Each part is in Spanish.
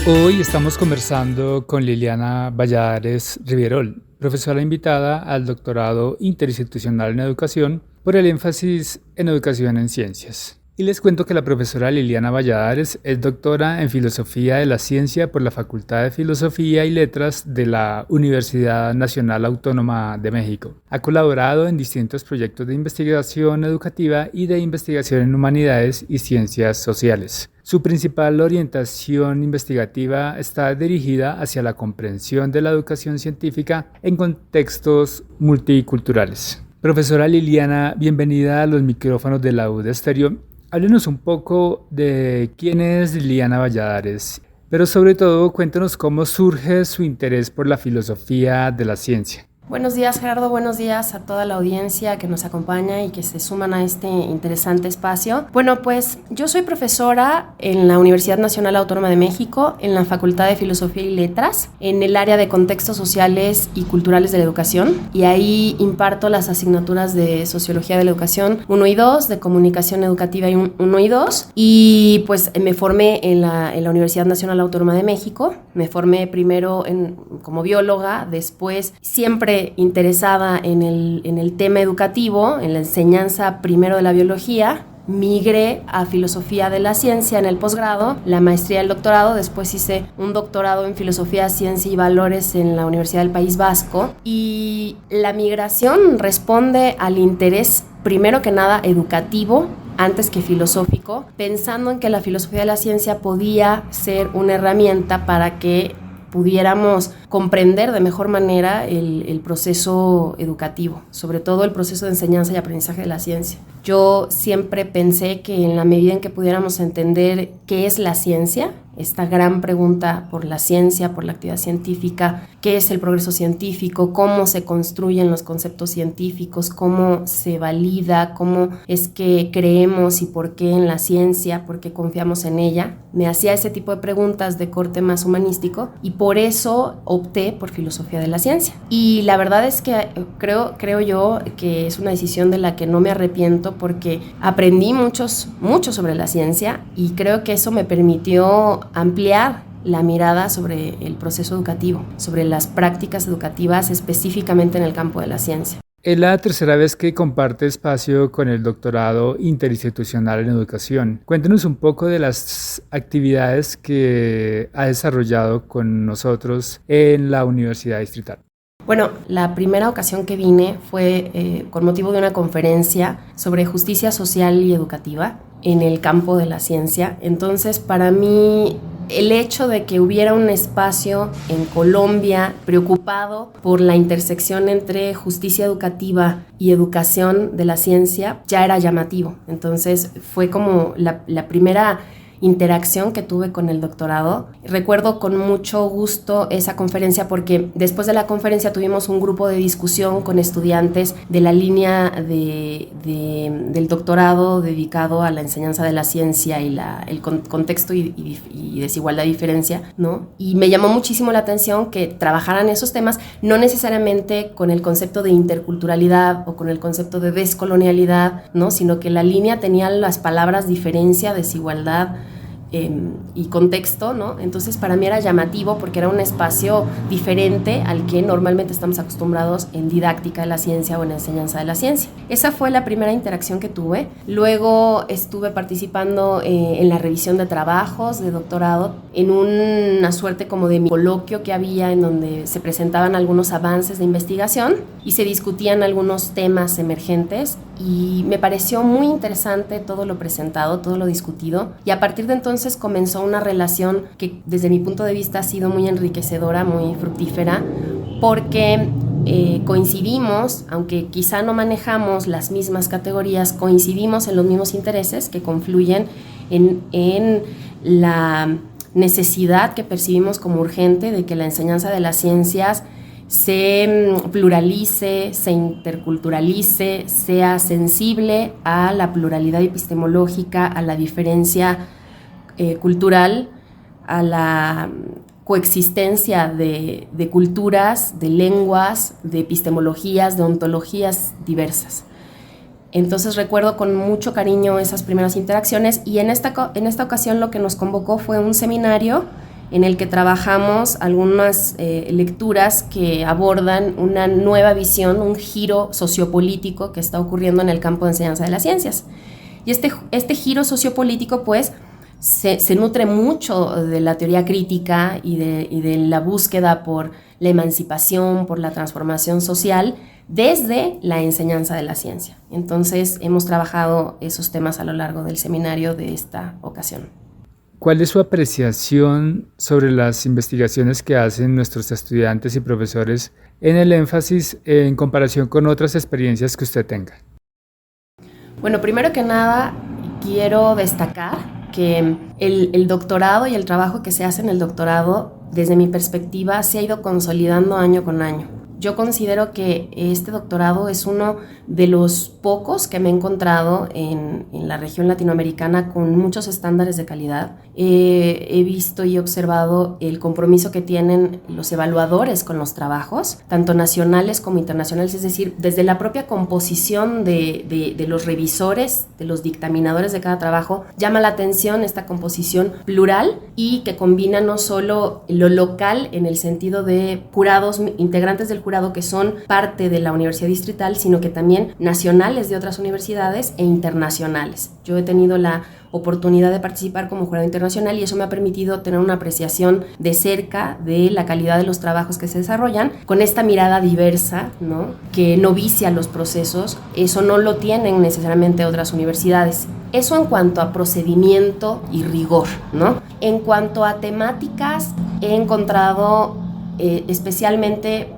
Hoy estamos conversando con Liliana Valladares Rivierol, profesora invitada al doctorado interinstitucional en educación por el énfasis en educación en ciencias. Y les cuento que la profesora Liliana Valladares es doctora en Filosofía de la Ciencia por la Facultad de Filosofía y Letras de la Universidad Nacional Autónoma de México. Ha colaborado en distintos proyectos de investigación educativa y de investigación en humanidades y ciencias sociales. Su principal orientación investigativa está dirigida hacia la comprensión de la educación científica en contextos multiculturales. Profesora Liliana, bienvenida a los micrófonos de la UD Estéreo. Háblenos un poco de quién es Liliana Valladares, pero sobre todo cuéntenos cómo surge su interés por la filosofía de la ciencia. Buenos días, Gerardo. Buenos días a toda la audiencia que nos acompaña y que se suman a este interesante espacio. Bueno, pues yo soy profesora en la Universidad Nacional Autónoma de México, en la Facultad de Filosofía y Letras, en el área de contextos sociales y culturales de la educación, y ahí imparto las asignaturas de Sociología de la Educación 1 y 2, de Comunicación Educativa 1 y 2, y pues me formé en la Universidad Nacional Autónoma de México. Me formé primero como bióloga, después siempre interesada en el tema educativo, en la enseñanza primero de la biología. Migré a Filosofía de la Ciencia en el posgrado, la maestría y el doctorado. Después hice un doctorado en Filosofía, Ciencia y Valores en la Universidad del País Vasco. Y la migración responde al interés, primero que nada, educativo, antes que filosófico, pensando en que la filosofía de la ciencia podía ser una herramienta para que pudiéramos comprender de mejor manera el proceso educativo, sobre todo el proceso de enseñanza y aprendizaje de la ciencia. Yo siempre pensé que en la medida en que pudiéramos entender qué es la ciencia, esta gran pregunta por la ciencia, por la actividad científica, qué es el progreso científico, cómo se construyen los conceptos científicos, cómo se valida, cómo es que creemos y por qué en la ciencia, por qué confiamos en ella. Me hacía ese tipo de preguntas de corte más humanístico y por eso opté por Filosofía de la Ciencia. Y la verdad es que creo yo que es una decisión de la que no me arrepiento, porque aprendí mucho sobre la ciencia y creo que eso me permitió ampliar la mirada sobre el proceso educativo, sobre las prácticas educativas específicamente en el campo de la ciencia. Es la tercera vez que comparte espacio con el doctorado interinstitucional en educación. Cuéntenos un poco de las actividades que ha desarrollado con nosotros en la Universidad Distrital. Bueno, la primera ocasión que vine fue con motivo de una conferencia sobre justicia social y educativa en el campo de la ciencia. Entonces, para mí, el hecho de que hubiera un espacio en Colombia preocupado por la intersección entre justicia educativa y educación de la ciencia ya era llamativo. Entonces, fue como la primera interacción que tuve con el doctorado. Recuerdo con mucho gusto esa conferencia porque después de la conferencia tuvimos un grupo de discusión con estudiantes de la línea del doctorado dedicado a la enseñanza de la ciencia y el contexto y desigualdad y diferencia, ¿no? Y me llamó muchísimo la atención que trabajaran esos temas, no necesariamente con el concepto de interculturalidad o con el concepto de descolonialidad, ¿no? Sino que la línea tenía las palabras diferencia, desigualdad, y contexto, ¿no? Entonces para mí era llamativo porque era un espacio diferente al que normalmente estamos acostumbrados en didáctica de la ciencia o en enseñanza de la ciencia. Esa fue la primera interacción que tuve. Luego estuve participando en la revisión de trabajos de doctorado, en una suerte como de coloquio que había en donde se presentaban algunos avances de investigación y se discutían algunos temas emergentes, y me pareció muy interesante todo lo presentado, todo lo discutido, y a partir de entonces comenzó una relación que desde mi punto de vista ha sido muy enriquecedora, muy fructífera, porque coincidimos, aunque quizá no manejamos las mismas categorías, coincidimos en los mismos intereses que confluyen en la necesidad que percibimos como urgente de que la enseñanza de las ciencias se pluralice, se interculturalice, sea sensible a la pluralidad epistemológica, a la diferencia cultural, a la coexistencia de culturas, de lenguas, de epistemologías, de ontologías diversas. Entonces recuerdo con mucho cariño esas primeras interacciones, y en esta ocasión lo que nos convocó fue un seminario en el que trabajamos algunas lecturas que abordan una nueva visión, un giro sociopolítico que está ocurriendo en el campo de enseñanza de las ciencias. Y este giro sociopolítico, pues, se nutre mucho de la teoría crítica y de la búsqueda por la emancipación, por la transformación social, desde la enseñanza de la ciencia. Entonces, hemos trabajado esos temas a lo largo del seminario de esta ocasión. ¿Cuál es su apreciación sobre las investigaciones que hacen nuestros estudiantes y profesores en el énfasis en comparación con otras experiencias que usted tenga? Bueno, primero que nada, quiero destacar que el doctorado y el trabajo que se hace en el doctorado, desde mi perspectiva, se ha ido consolidando año con año. Yo considero que este doctorado es uno de los pocos que me he encontrado en la región latinoamericana con muchos estándares de calidad. He visto y observado el compromiso que tienen los evaluadores con los trabajos, tanto nacionales como internacionales, es decir, desde la propia composición de los revisores, de los dictaminadores de cada trabajo, llama la atención esta composición plural y que combina no solo lo local en el sentido de jurados, integrantes del jurado que son parte de la Universidad Distrital, sino que también nacionales de otras universidades e internacionales. Yo he tenido la oportunidad de participar como jurado internacional y eso me ha permitido tener una apreciación de cerca de la calidad de los trabajos que se desarrollan con esta mirada diversa, ¿no?, que no vicia los procesos. Eso no lo tienen necesariamente otras universidades. Eso en cuanto a procedimiento y rigor, ¿no? En cuanto a temáticas, he encontrado especialmente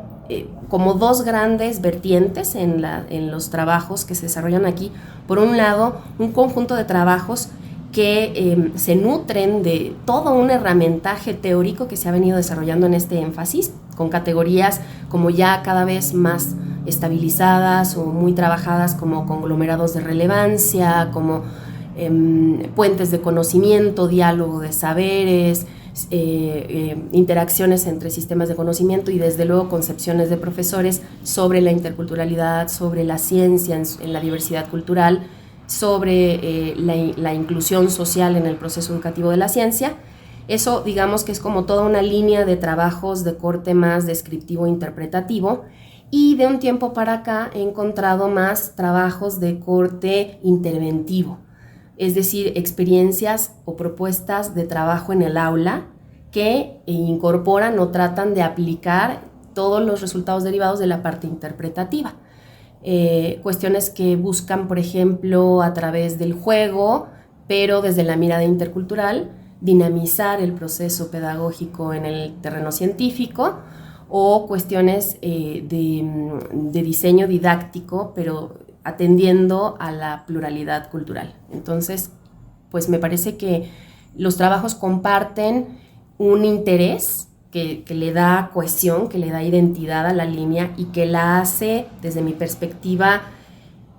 como dos grandes vertientes en los trabajos que se desarrollan aquí. Por un lado, un conjunto de trabajos que se nutren de todo un herramientaje teórico que se ha venido desarrollando en este énfasis, con categorías como ya cada vez más estabilizadas o muy trabajadas como conglomerados de relevancia, como puentes de conocimiento, diálogo de saberes, interacciones entre sistemas de conocimiento y desde luego concepciones de profesores sobre la interculturalidad, sobre la ciencia en la diversidad cultural, sobre la inclusión social en el proceso educativo de la ciencia. Eso, digamos que es como toda una línea de trabajos de corte más descriptivo e interpretativo, y de un tiempo para acá he encontrado más trabajos de corte interventivo, es decir, experiencias o propuestas de trabajo en el aula que incorporan o tratan de aplicar todos los resultados derivados de la parte interpretativa. Cuestiones que buscan, por ejemplo, a través del juego, pero desde la mirada intercultural, dinamizar el proceso pedagógico en el terreno científico, o cuestiones de diseño didáctico, pero atendiendo a la pluralidad cultural. Entonces, pues me parece que los trabajos comparten un interés que le da cohesión, que le da identidad a la línea y que la hace, desde mi perspectiva,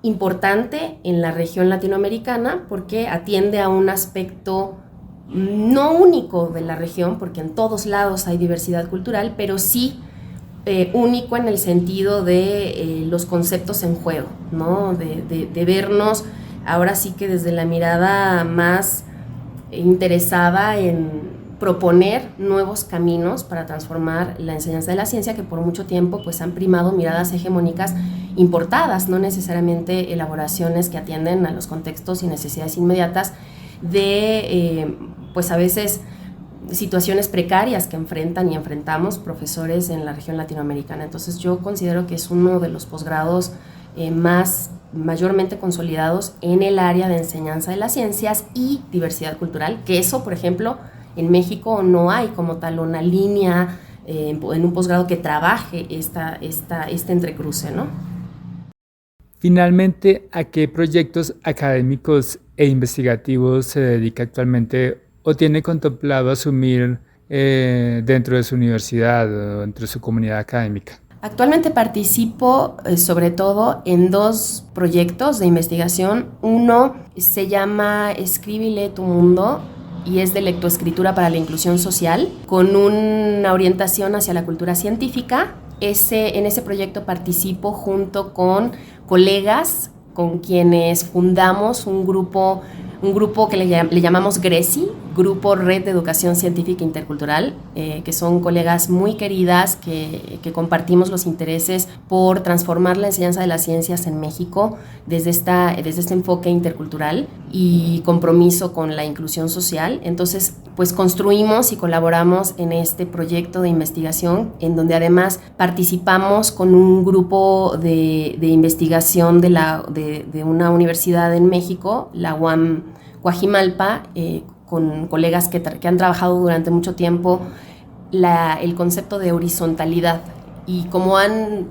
importante en la región latinoamericana, porque atiende a un aspecto no único de la región, porque en todos lados hay diversidad cultural, pero sí único en el sentido de los conceptos en juego, ¿no? De vernos ahora sí que desde la mirada más interesada en proponer nuevos caminos para transformar la enseñanza de la ciencia, que por mucho tiempo pues han primado miradas hegemónicas importadas, no necesariamente elaboraciones que atienden a los contextos y necesidades inmediatas de pues a veces situaciones precarias que enfrentan y enfrentamos profesores en la región latinoamericana. Entonces yo considero que es uno de los posgrados mayormente consolidados en el área de enseñanza de las ciencias y diversidad cultural, que eso, por ejemplo, en México no hay como tal una línea en un posgrado que trabaje este entrecruce, ¿no? Finalmente, ¿a qué proyectos académicos e investigativos se dedica actualmente o tiene contemplado asumir dentro de su universidad o dentro de su comunidad académica? Actualmente participo sobre todo en dos proyectos de investigación. Uno se llama Escribe y lee tu mundo y es de lectoescritura para la inclusión social, con una orientación hacia la cultura científica. En ese proyecto participo junto con colegas con quienes fundamos un grupo un grupo que le llamamos GRECI, Grupo Red de Educación Científica Intercultural, que son colegas muy queridas que compartimos los intereses por transformar la enseñanza de las ciencias en México desde este enfoque intercultural y compromiso con la inclusión social. Entonces, pues construimos y colaboramos en este proyecto de investigación, en donde además participamos con un grupo de investigación de una universidad en México, la UAM Coajimalpa, con colegas que han trabajado durante mucho tiempo el concepto de horizontalidad. Y como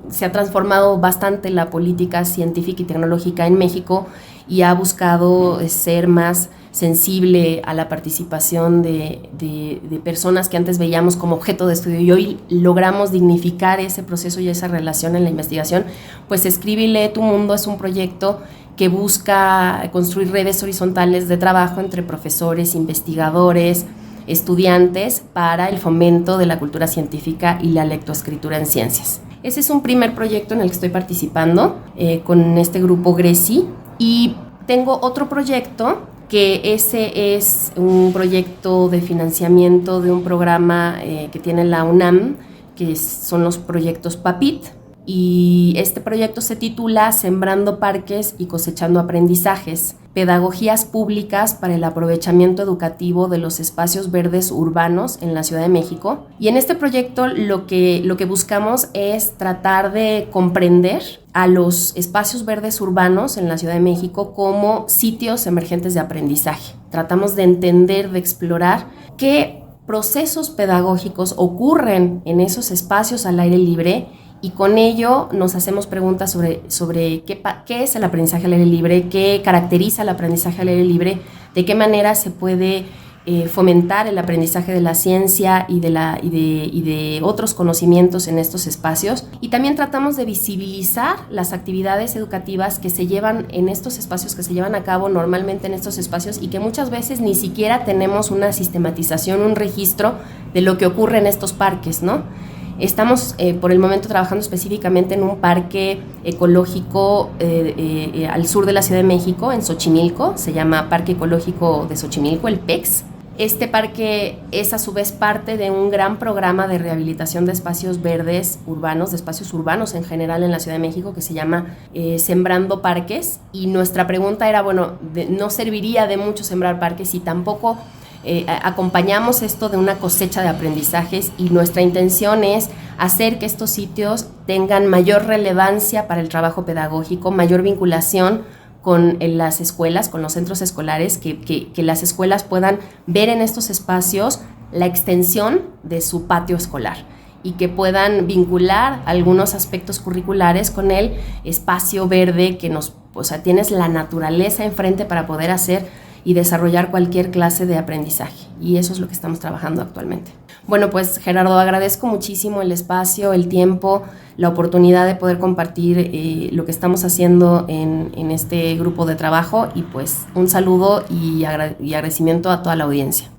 se ha transformado bastante la política científica y tecnológica en México y ha buscado ser más sensible a la participación de personas que antes veíamos como objeto de estudio y hoy logramos dignificar ese proceso y esa relación en la investigación, pues Escribe y Lee tu Mundo es un proyecto que busca construir redes horizontales de trabajo entre profesores, investigadores, estudiantes para el fomento de la cultura científica y la lectoescritura en ciencias. Ese es un primer proyecto en el que estoy participando con este grupo GRECI, y tengo otro proyecto que ese es un proyecto de financiamiento de un programa que tiene la UNAM, que son los proyectos PAPIT, y este proyecto se titula Sembrando Parques y Cosechando Aprendizajes, pedagogías públicas para el aprovechamiento educativo de los espacios verdes urbanos en la Ciudad de México. Y en este proyecto lo que buscamos es tratar de comprender a los espacios verdes urbanos en la Ciudad de México como sitios emergentes de aprendizaje. Tratamos de entender, de explorar qué procesos pedagógicos ocurren en esos espacios al aire libre, y con ello nos hacemos preguntas sobre qué es el aprendizaje al aire libre, qué caracteriza el aprendizaje al aire libre, de qué manera se puede fomentar el aprendizaje de la ciencia y de otros conocimientos en estos espacios. Y también tratamos de visibilizar las actividades educativas que se llevan en estos espacios, que se llevan a cabo normalmente en estos espacios y que muchas veces ni siquiera tenemos una sistematización, un registro de lo que ocurre en estos parques, ¿no? Estamos por el momento trabajando específicamente en un parque ecológico al sur de la Ciudad de México, en Xochimilco. Se llama Parque Ecológico de Xochimilco, el PEX. Este parque es a su vez parte de un gran programa de rehabilitación de espacios verdes urbanos, de espacios urbanos en general en la Ciudad de México, que se llama Sembrando Parques. Y nuestra pregunta era, bueno, no serviría de mucho sembrar parques y tampoco acompañamos esto de una cosecha de aprendizajes, y nuestra intención es hacer que estos sitios tengan mayor relevancia para el trabajo pedagógico, mayor vinculación con las escuelas, con los centros escolares, que las escuelas puedan ver en estos espacios la extensión de su patio escolar y que puedan vincular algunos aspectos curriculares con el espacio verde que tienes la naturaleza enfrente para poder hacer y desarrollar cualquier clase de aprendizaje. Y eso es lo que estamos trabajando actualmente. Bueno, pues Gerardo, agradezco muchísimo el espacio, el tiempo, la oportunidad de poder compartir lo que estamos haciendo en este grupo de trabajo, y pues un saludo y agradecimiento a toda la audiencia.